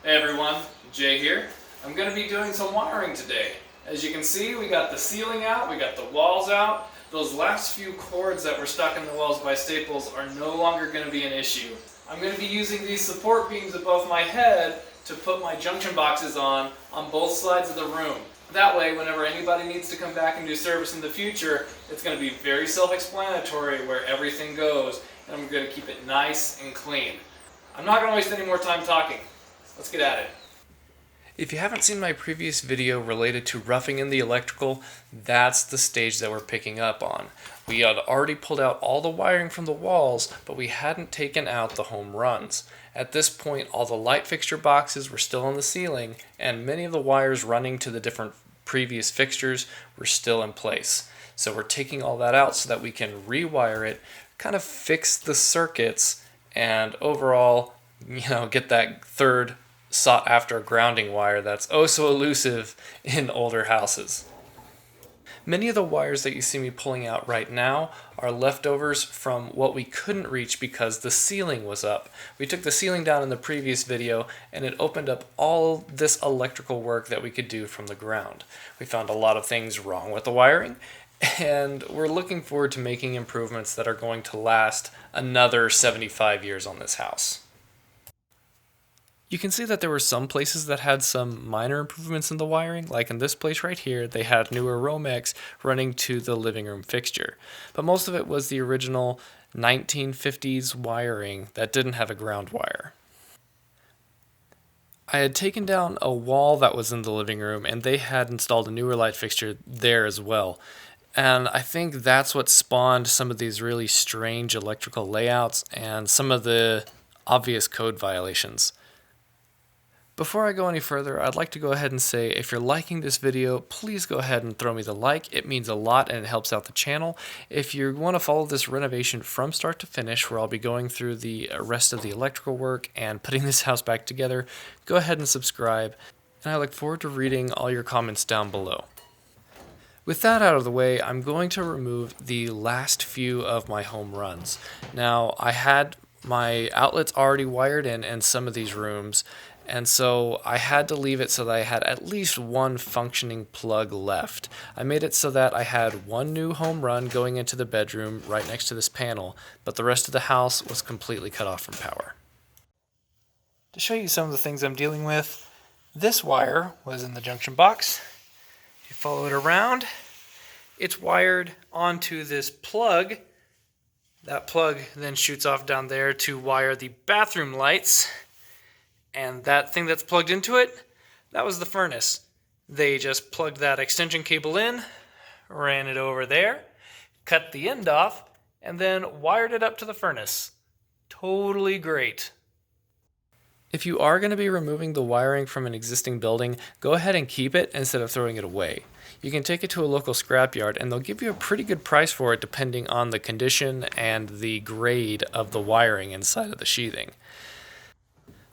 Hey everyone, Jay here. I'm going to be doing some wiring today. As you can see, we got the ceiling out, we got the walls out. Those last few cords that were stuck in the walls by staples are no longer going to be an issue. I'm going to be using these support beams above my head to put my junction boxes on both sides of the room. That way, whenever anybody needs to come back and do service in the future, it's going to be very self-explanatory where everything goes, and I'm going to keep it nice and clean. I'm not going to waste any more time talking. Let's get at it. If you haven't seen my previous video related to roughing in the electrical, that's the stage that we're picking up on. We had already pulled out all the wiring from the walls, but we hadn't taken out the home runs. At this point, all the light fixture boxes were still on the ceiling, and many of the wires running to the different previous fixtures were still in place. So we're taking all that out so that we can rewire it, kind of fix the circuits, and overall, get that third sought after grounding wire that's oh so elusive in older houses. Many of the wires that you see me pulling out right now are leftovers from what we couldn't reach because the ceiling was up. We took the ceiling down in the previous video and it opened up all this electrical work that we could do from the ground. We found a lot of things wrong with the wiring, and we're looking forward to making improvements that are going to last another 75 years on this house. You can see that there were some places that had some minor improvements in the wiring, like in this place right here, they had newer Romex running to the living room fixture. But most of it was the original 1950s wiring that didn't have a ground wire. I had taken down a wall that was in the living room, and they had installed a newer light fixture there as well. And I think that's what spawned some of these really strange electrical layouts and some of the obvious code violations. Before I go any further, I'd like to go ahead and say if you're liking this video, please go ahead and throw me the like. It means a lot and it helps out the channel. If you want to follow this renovation from start to finish, where I'll be going through the rest of the electrical work and putting this house back together, go ahead and subscribe. And I look forward to reading all your comments down below. With that out of the way, I'm going to remove the last few of my home runs. Now, I had my outlets already wired in some of these rooms, and so I had to leave it so that I had at least one functioning plug left. I made it so that I had one new home run going into the bedroom right next to this panel, but the rest of the house was completely cut off from power. To show you some of the things I'm dealing with, this wire was in the junction box. If you follow it around, it's wired onto this plug. That plug then shoots off down there to wire the bathroom lights. And that thing that's plugged into it, that was the furnace. They just plugged that extension cable in, ran it over there, cut the end off, and then wired it up to the furnace. Totally great. If you are going to be removing the wiring from an existing building, go ahead and keep it instead of throwing it away. You can take it to a local scrapyard and they'll give you a pretty good price for it depending on the condition and the grade of the wiring inside of the sheathing.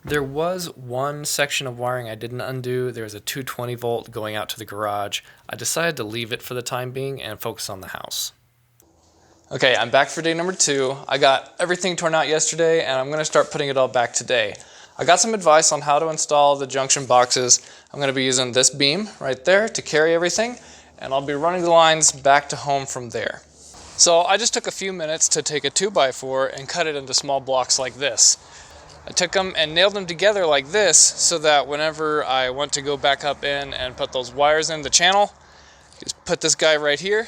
There was one section of wiring I didn't undo. There was a 220 volt going out to the garage. I decided to leave it for the time being and focus on the house. Okay, I'm back for day number 2. I got everything torn out yesterday and I'm going to start putting it all back today. I got some advice on how to install the junction boxes. I'm going to be using this beam right there to carry everything, and I'll be running the lines back to home from there. So I just took a few minutes to take a 2x4 and cut it into small blocks like this. I took them and nailed them together like this so that whenever I want to go back up in and put those wires in the channel, just put this guy right here,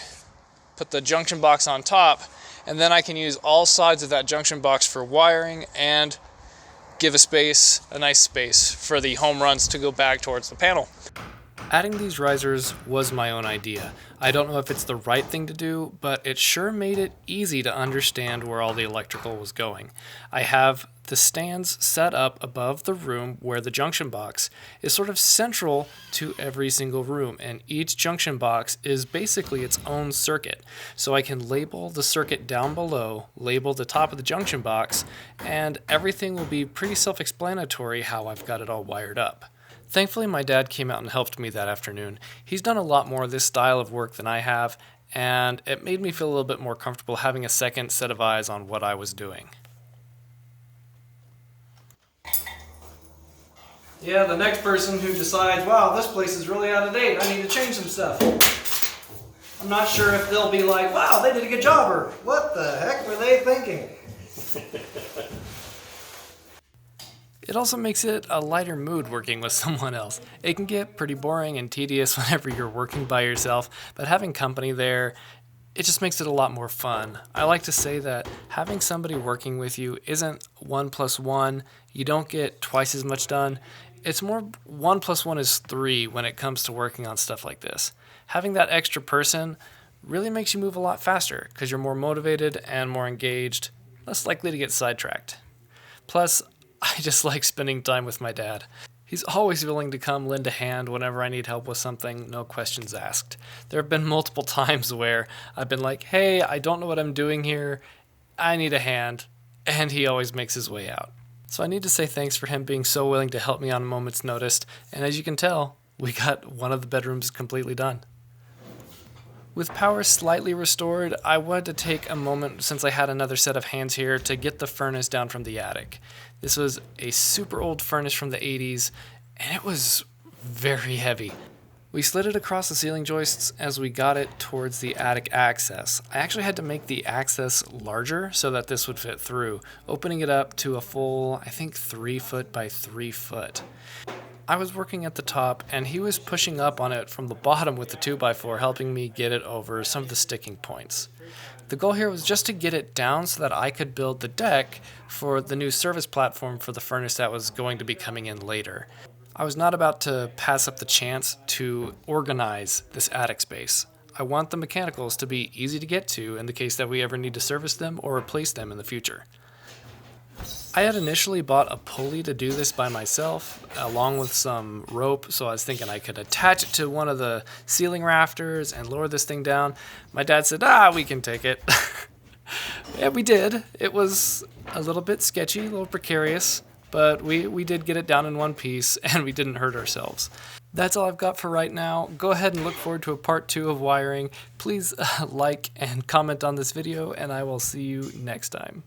put the junction box on top, and then I can use all sides of that junction box for wiring and give a nice space for the home runs to go back towards the panel. Adding these risers was my own idea. I don't know if it's the right thing to do, but it sure made it easy to understand where all the electrical was going. I have the stands set up above the room where the junction box is sort of central to every single room, and each junction box is basically its own circuit. So I can label the circuit down below, label the top of the junction box, and everything will be pretty self-explanatory how I've got it all wired up. Thankfully, my dad came out and helped me that afternoon. He's done a lot more of this style of work than I have, and it made me feel a little bit more comfortable having a second set of eyes on what I was doing. Yeah, the next person who decides, wow, this place is really out of date, I need to change some stuff. I'm not sure if they'll be like, wow, they did a good job, or what the heck were they thinking? It also makes it a lighter mood working with someone else. It can get pretty boring and tedious whenever you're working by yourself, but having company there, it just makes it a lot more fun. I like to say that having somebody working with you isn't 1 + 1, you don't get twice as much done. It's more 1 + 1 is 3 when it comes to working on stuff like this. Having that extra person really makes you move a lot faster because you're more motivated and more engaged, less likely to get sidetracked. Plus, I just like spending time with my dad. He's always willing to come lend a hand whenever I need help with something, no questions asked. There have been multiple times where I've been like, hey, I don't know what I'm doing here, I need a hand, and he always makes his way out. So I need to say thanks for him being so willing to help me on a moment's notice, and as you can tell, we got one of the bedrooms completely done. With power slightly restored, I wanted to take a moment, since I had another set of hands here, to get the furnace down from the attic. This was a super old furnace from the 80s, and it was very heavy. We slid it across the ceiling joists as we got it towards the attic access. I actually had to make the access larger so that this would fit through, opening it up to a full, I think, 3 foot by 3 foot. I was working at the top, and he was pushing up on it from the bottom with the 2x4, helping me get it over some of the sticking points. The goal here was just to get it down so that I could build the deck for the new service platform for the furnace that was going to be coming in later. I was not about to pass up the chance to organize this attic space. I want the mechanicals to be easy to get to in the case that we ever need to service them or replace them in the future. I had initially bought a pulley to do this by myself, along with some rope, so I was thinking I could attach it to one of the ceiling rafters and lower this thing down. My dad said, we can take it. Yeah, we did. It was a little bit sketchy, a little precarious, but we did get it down in one piece, and we didn't hurt ourselves. That's all I've got for right now. Go ahead and look forward to a part 2 of wiring. Please like and comment on this video, and I will see you next time.